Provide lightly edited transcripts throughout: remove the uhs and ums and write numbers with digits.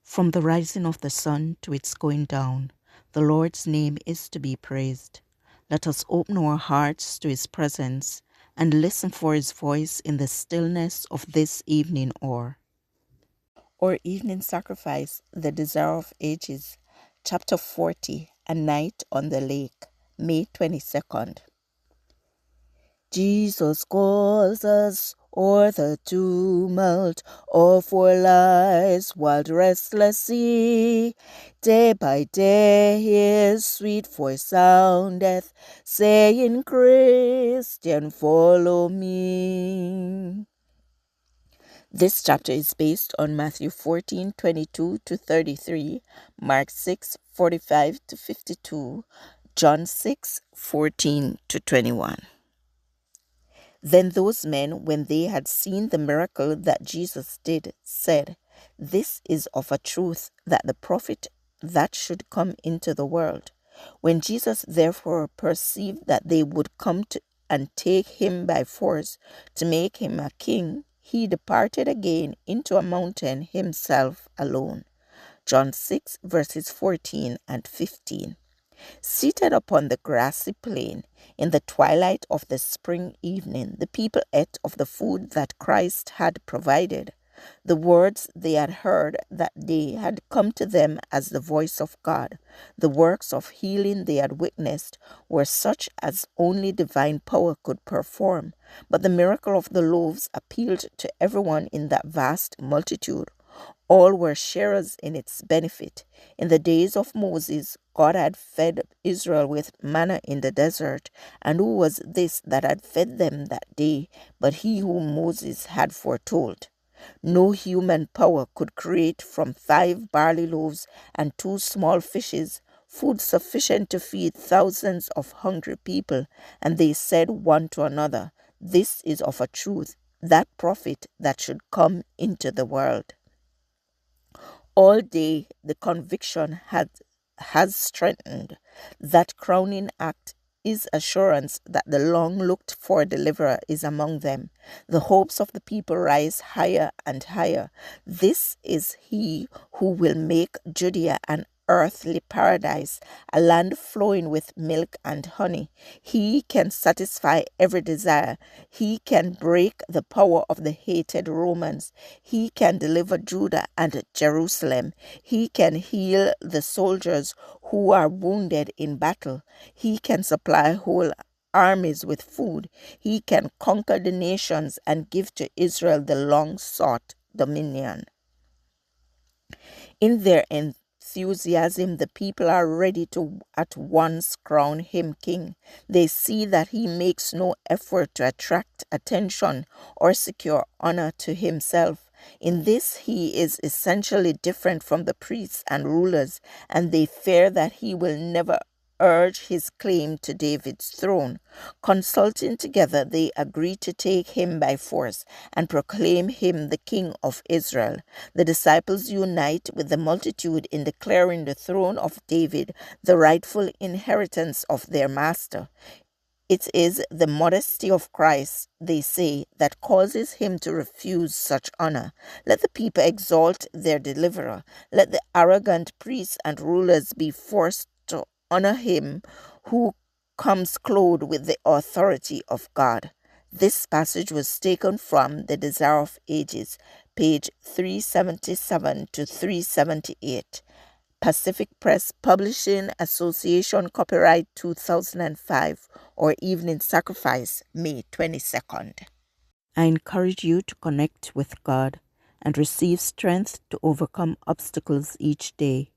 From the rising of the sun to its going down, the Lord's name is to be praised. Let us open our hearts to his presence and listen for his voice in the stillness of this evening hour. Our evening sacrifice, the Desire of Ages, chapter 40, A Night on the Lake, May 22nd. Jesus calls us o'er the tumult of our lives, wild restless sea. Day by day his sweet voice soundeth, saying, Christian, follow me. This chapter is based on Matthew 14:22 to 33, Mark 6:45 to 52, John 6:14 to 21. Then those men, when they had seen the miracle that Jesus did, said, This is of a truth that the prophet that should come into the world. When Jesus therefore perceived that they would come to and take him by force to make him a king, he departed again into a mountain himself alone. John 6 verses 14 and 15. Seated upon the grassy plain, in the twilight of the spring evening, the people ate of the food that Christ had provided. The words they had heard that day had come to them as the voice of God. The works of healing they had witnessed were such as only divine power could perform. But the miracle of the loaves appealed to everyone in that vast multitude. All were sharers in its benefit. In the days of Moses, God had fed Israel with manna in the desert. And who was this that had fed them that day but he whom Moses had foretold? No human power could create from 5 barley loaves and 2 small fishes food sufficient to feed thousands of hungry people. And they said one to another, This is of a truth that prophet that should come into the world. All day the conviction has strengthened. That crowning act is assurance that the long-looked for deliverer is among them. The hopes of the people rise higher and higher. This is he who will make Judea an earthly paradise, a land flowing with milk and honey. He can satisfy every desire. He can break the power of the hated Romans. He can deliver Judah and Jerusalem. He can heal the soldiers who are wounded in battle. He can supply whole armies with food. He can conquer the nations and give to Israel the long-sought dominion. In their enthusiasm, the people are ready to at once crown him king. They see that he makes no effort to attract attention or secure honor to himself. In this, he is essentially different from the priests and rulers, and they fear that he will never urge his claim to David's throne. Consulting together, they agree to take him by force and proclaim him the King of Israel. The disciples unite with the multitude in declaring the throne of David the rightful inheritance of their master. It is the modesty of Christ, they say, that causes him to refuse such honor. Let the people exalt their deliverer. Let the arrogant priests and rulers be forced to honor him who comes clothed with the authority of God. This passage was taken from The Desire of Ages, page 377 to 378. Pacific Press Publishing Association, copyright 2005, or Evening Sacrifice, May 22nd. I encourage you to connect with God and receive strength to overcome obstacles each day.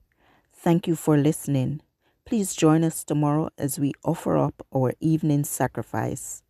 Thank you for listening. Please join us tomorrow as we offer up our evening sacrifice.